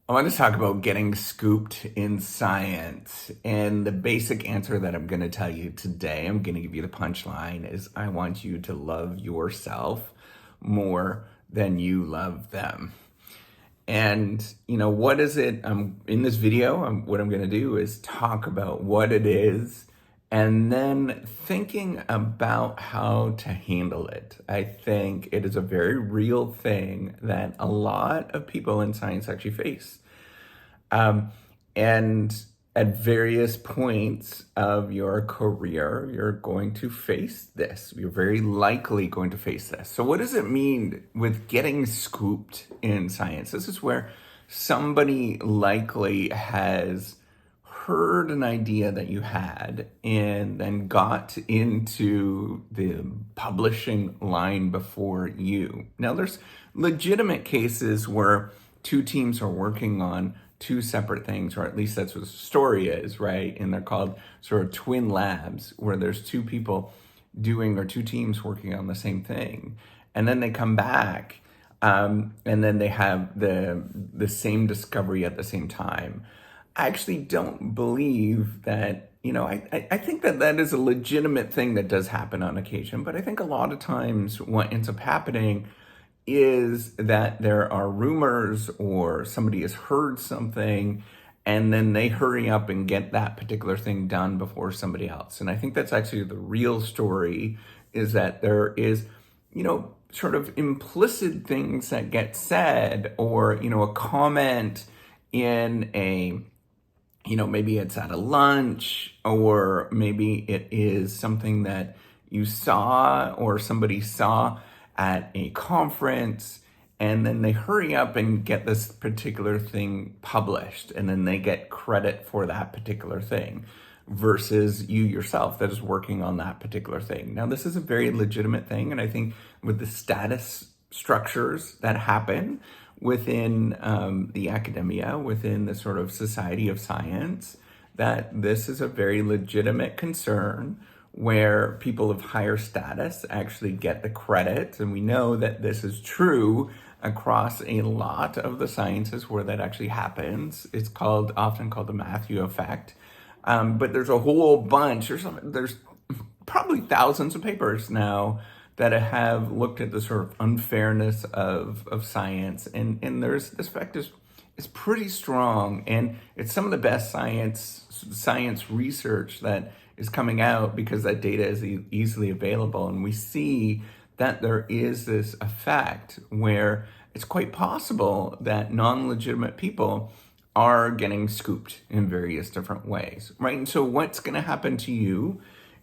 I want to talk about getting scooped in science. And the basic answer that I'm going to tell you today, I'm going to give you the punchline, is I want you to love yourself more than you love them. And, what is it? In this video, what I'm going to do is talk about what it is and then thinking about how to handle it. I think it is a very real thing that a lot of people in science actually face. Um, and at various points of your career, you're going to face this. You're very likely going to face this. So, what does it mean with getting scooped in science? This is where somebody likely has heard an idea that you had and then got into the publishing line before you. Now, there's legitimate cases where two teams are working on two separate things, or at least that's what the story is, right? And they're called sort of twin labs, where there's two people doing, or two teams working on the same thing. And then they come back, and then they have the same discovery at the same time. I actually don't believe that, I think that that is a legitimate thing that does happen on occasion, but I think a lot of times what ends up happening is that there are rumors or somebody has heard something and then they hurry up and get that particular thing done before somebody else. And I think that's actually the real story, is that there is, sort of implicit things that get said, or, a comment in a, maybe it's at a lunch, or maybe it is something that you saw or somebody saw at a conference, and then they hurry up and get this particular thing published, and then they get credit for that particular thing versus you yourself that is working on that particular thing. Now, this is a very legitimate thing, and I think with the status structures that happen within the academia, within the sort of society of science, that this is a very legitimate concern where people of higher status actually get the credit. And we know that this is true across a lot of the sciences where that actually happens. It's often called the Matthew effect. But there's a whole bunch, there's probably thousands of papers now that have looked at the sort of unfairness of science. And there's this fact is pretty strong. And it's some of the best science research that is coming out because that data is easily available. And we see that there is this effect where it's quite possible that non-legitimate people are getting scooped in various different ways, right? And so what's going to happen to you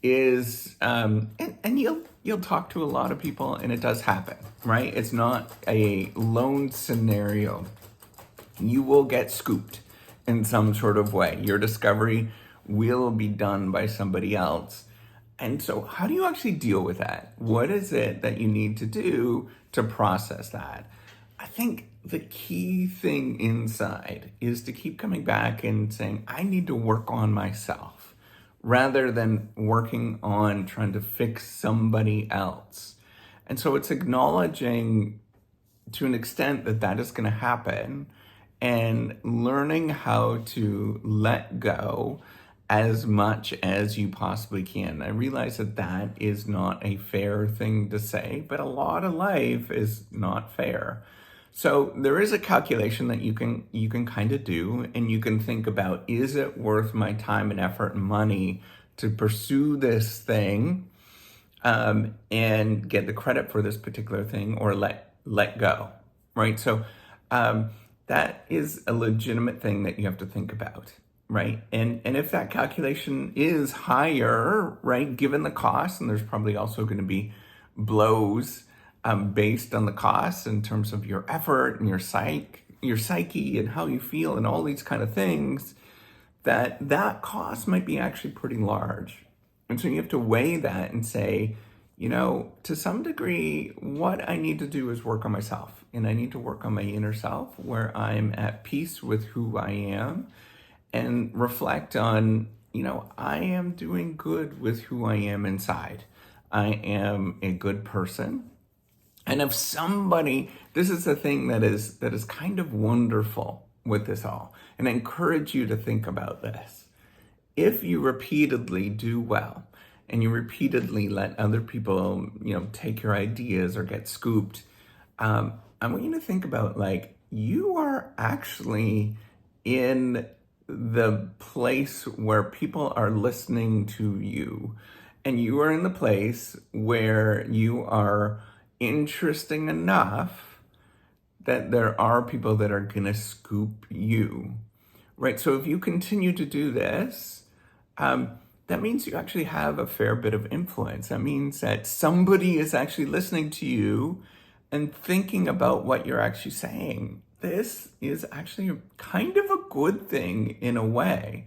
is, and you'll talk to a lot of people, and it does happen, right? It's not a lone scenario. You will get scooped in some sort of way. Your discovery will be done by somebody else. And so how do you actually deal with that? What is it that you need to do to process that? I think the key thing inside is to keep coming back and saying, I need to work on myself, rather than working on trying to fix somebody else. And so it's acknowledging to an extent that that is going to happen, and learning how to let go as much as you possibly can. I realize that that is not a fair thing to say, but a lot of life is not fair. So there is a calculation that you can kind of do, and you can think about, is it worth my time and effort and money to pursue this thing and get the credit for this particular thing, or let go, right? So that is a legitimate thing that you have to think about, right? And if that calculation is higher, right, given the cost, and there's probably also going to be blows based on the costs in terms of your effort and your psyche and how you feel and all these kind of things, that cost might be actually pretty large. And so you have to weigh that and say, to some degree, what I need to do is work on myself, and I need to work on my inner self, where I'm at peace with who I am, and reflect on, I am doing good with who I am inside. I am a good person. And if somebody, this is the thing that is kind of wonderful with this all. And I encourage you to think about this. If you repeatedly do well and you repeatedly let other people, take your ideas or get scooped, I want you to think about like you are actually in the place where people are listening to you, and you are in the place where you are interesting enough that there are people that are going to scoop you, right? So if you continue to do this, that means you actually have a fair bit of influence. That means that somebody is actually listening to you and thinking about what you're actually saying. This is actually kind of a good thing in a way,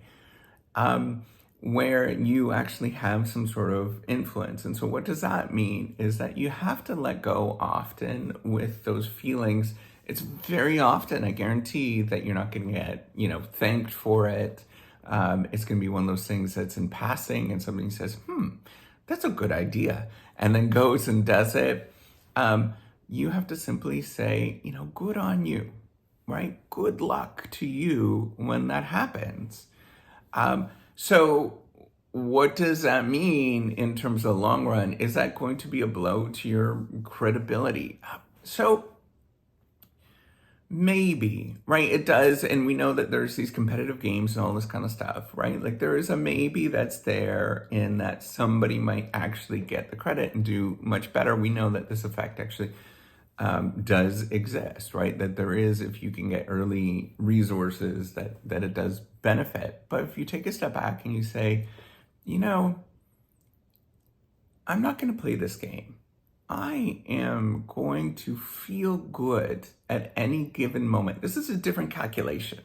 where you actually have some sort of influence. And so what does that mean is that you have to let go often with those feelings. It's very often, I guarantee, that you're not going to get, thanked for it. It's going to be one of those things that's in passing and somebody says, that's a good idea, and then goes and does it. You have to simply say, good on you, right? Good luck to you when that happens. So what does that mean in terms of the long run? Is that going to be a blow to your credibility? So maybe, right? It does. And we know that there's these competitive games and all this kind of stuff, right? Like there is a maybe that's there in that somebody might actually get the credit and do much better. We know that this effect actually does exist, right? That there is, if you can get early resources, that it does benefit. But if you take a step back and you say, I'm not going to play this game. I am going to feel good at any given moment. This is a different calculation.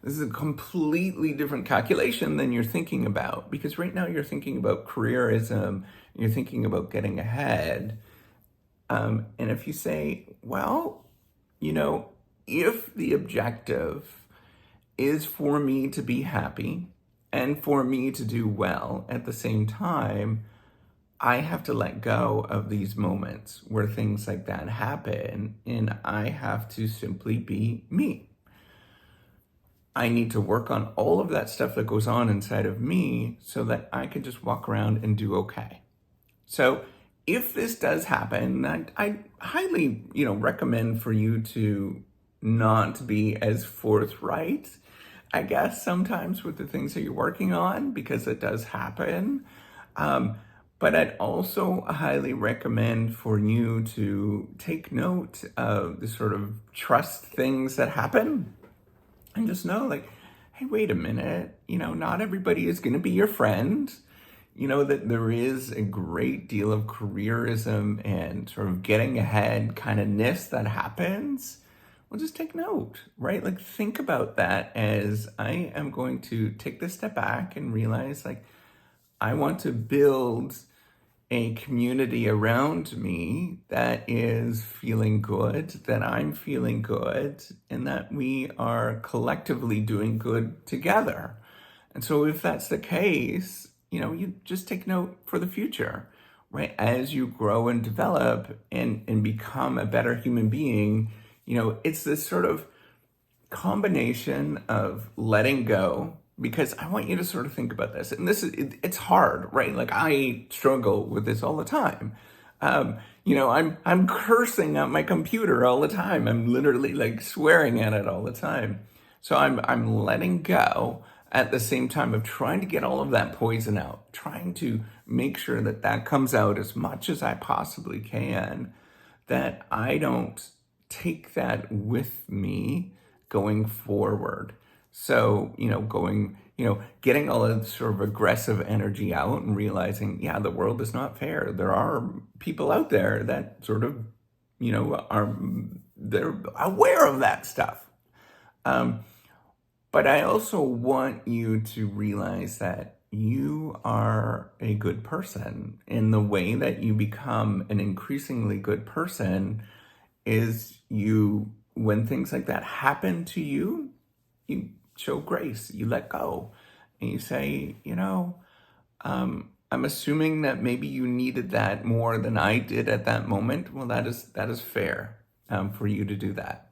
This is a completely different calculation than you're thinking about, because right now you're thinking about careerism, you're thinking about getting ahead. And if you say, well, if the objective is for me to be happy and for me to do well at the same time, I have to let go of these moments where things like that happen, and I have to simply be me. I need to work on all of that stuff that goes on inside of me so that I can just walk around and do okay. So if this does happen, I highly, recommend for you to not be as forthright, I guess, sometimes with the things that you're working on, because it does happen. But I'd also highly recommend for you to take note of the sort of trust things that happen and just know, like, hey, wait a minute, not everybody is going to be your friend. That there is a great deal of careerism and sort of getting ahead kind of ness that happens. Well, just take note, right? Like, think about that as I am going to take this step back and realize, like, I want to build a community around me that is feeling good, that I'm feeling good, and that we are collectively doing good together. And so if that's the case, you just take note for the future, right? As you grow and develop and become a better human being, it's this sort of combination of letting go, because I want you to sort of think about this. And it's hard, right? Like I struggle with this all the time. I'm cursing at my computer all the time. I'm literally like swearing at it all the time. So I'm letting go at the same time of trying to get all of that poison out, trying to make sure that comes out as much as I possibly can, that I don't take that with me going forward. So, getting all of sort of aggressive energy out and realizing, yeah, the world is not fair. There are people out there that sort of, they're aware of that stuff. But I also want you to realize that you are a good person. And the way that you become an increasingly good person is when things like that happen to you, you show grace, you let go, and you say, I'm assuming that maybe you needed that more than I did at that moment. Well, that is fair for you to do that.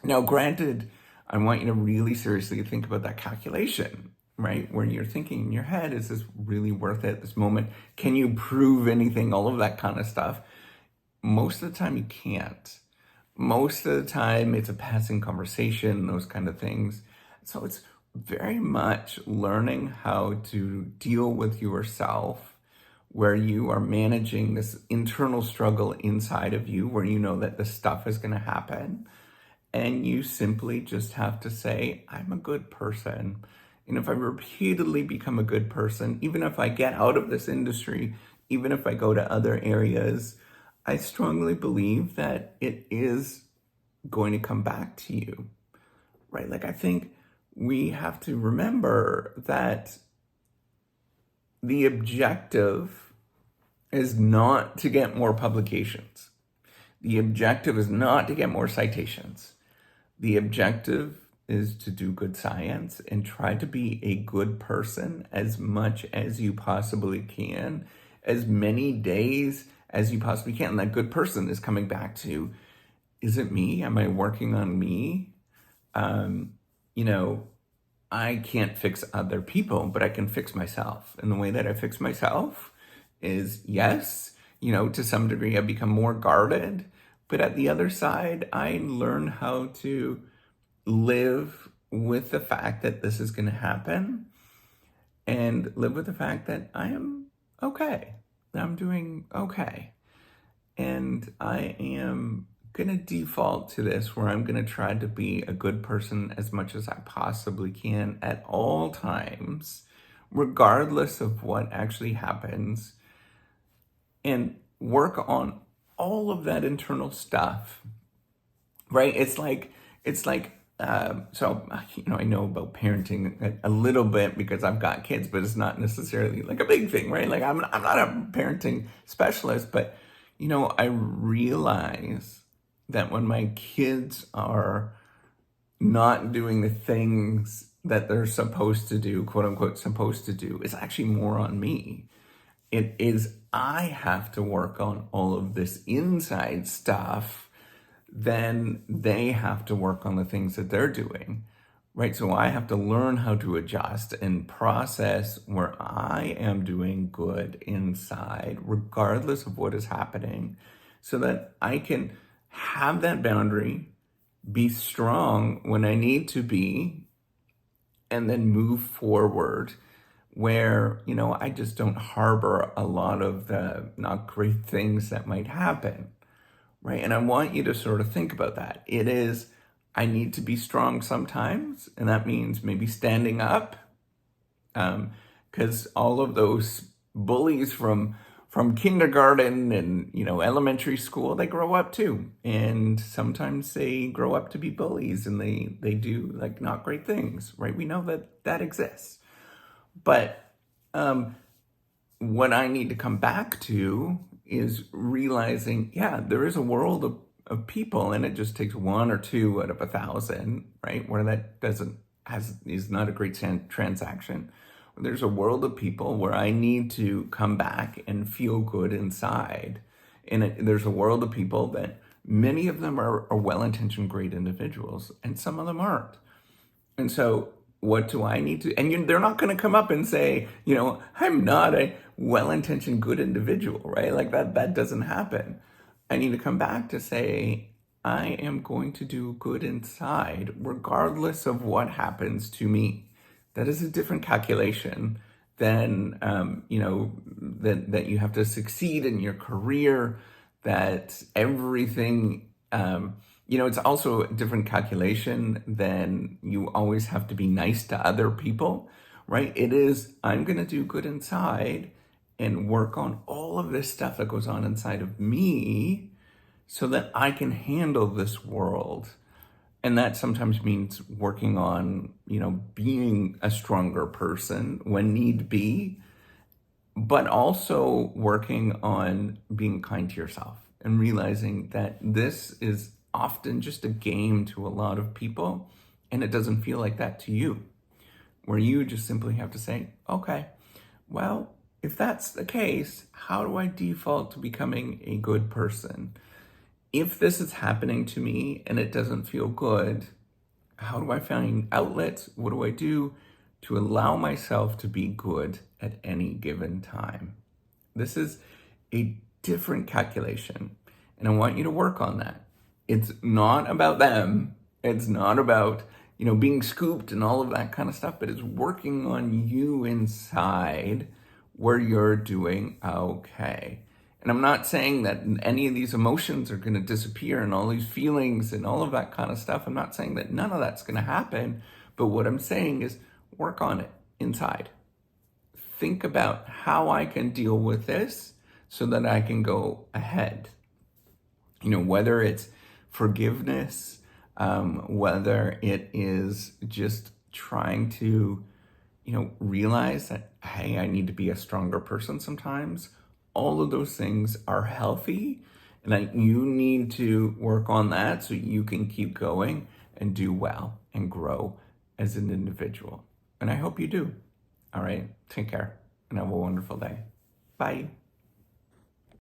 Now, granted, I want you to really seriously think about that calculation, right? Where you're thinking in your head, is this really worth it, this moment? Can you prove anything? All of that kind of stuff. Most of the time, you can't. Most of the time, it's a passing conversation, those kind of things. So it's very much learning how to deal with yourself, where you are managing this internal struggle inside of you, where you know that this stuff is going to happen. And you simply just have to say, I'm a good person. And if I repeatedly become a good person, even if I get out of this industry, even if I go to other areas, I strongly believe that it is going to come back to you, right? Like, I think we have to remember that the objective is not to get more publications. The objective is not to get more citations. The objective is to do good science and try to be a good person as much as you possibly can, as many days as you possibly can. And that good person is coming back to, is it me? Am I working on me? I can't fix other people, but I can fix myself. And the way that I fix myself is, yes, to some degree, I become more guarded. But at the other side, I learn how to live with the fact that this is going to happen and live with the fact that I am okay. I'm doing okay. And I am going to default to this, where I'm going to try to be a good person as much as I possibly can at all times, regardless of what actually happens, and work on all of that internal stuff, right? It's like, I know about parenting a little bit because I've got kids, but it's not necessarily like a big thing, right? Like, I'm not a parenting specialist, but, I realize that when my kids are not doing the things that they're supposed to do, quote unquote, supposed to do, it's actually more on me. It is, I have to work on all of this inside stuff, then they have to work on the things that they're doing, right? So I have to learn how to adjust and process where I am doing good inside, regardless of what is happening, so that I can have that boundary, be strong when I need to be, and then move forward where, I just don't harbor a lot of the not great things that might happen, right? And I want you to sort of think about that. It is, I need to be strong sometimes, and that means maybe standing up, because all of those bullies from kindergarten and elementary school, they grow up too, and sometimes they grow up to be bullies, and they do like not great things, right? We know that exists. But what I need to come back to is realizing, yeah, there is a world of people, and it just takes 1 or 2 out of 1,000, right? Where that is not a great transaction. There's a world of people where I need to come back and feel good inside. And there's a world of people that many of them are well-intentioned, great individuals, and some of them aren't. And so what do I need to, and they're not going to come up and say, I'm not a well-intentioned, good individual, right? Like that doesn't happen. I need to come back to say, I am going to do good inside, regardless of what happens to me. That is a different calculation than, that you have to succeed in your career, that everything, it's also a different calculation than you always have to be nice to other people, right? It is, I'm going to do good inside and work on all of this stuff that goes on inside of me so that I can handle this world. And that sometimes means working on, being a stronger person when need be, but also working on being kind to yourself and realizing that this is often just a game to a lot of people, and it doesn't feel like that to you, where you just simply have to say, okay, well, if that's the case, how do I default to becoming a good person? If this is happening to me and it doesn't feel good, How do I find outlets? What do I do to allow myself to be good at any given time? This is a different calculation, and I want you to work on that. It's not about them. It's not about, being scooped and all of that kind of stuff, but it's working on you inside where you're doing okay. And I'm not saying that any of these emotions are going to disappear and all these feelings and all of that kind of stuff. I'm not saying that none of that's going to happen. But what I'm saying is work on it inside. Think about how I can deal with this so that I can go ahead. Whether it's forgiveness, whether it is just trying to, realize that, hey, I need to be a stronger person sometimes. All of those things are healthy, and that you need to work on that so you can keep going and do well and grow as an individual. And I hope you do. All right, take care and have a wonderful day. Bye.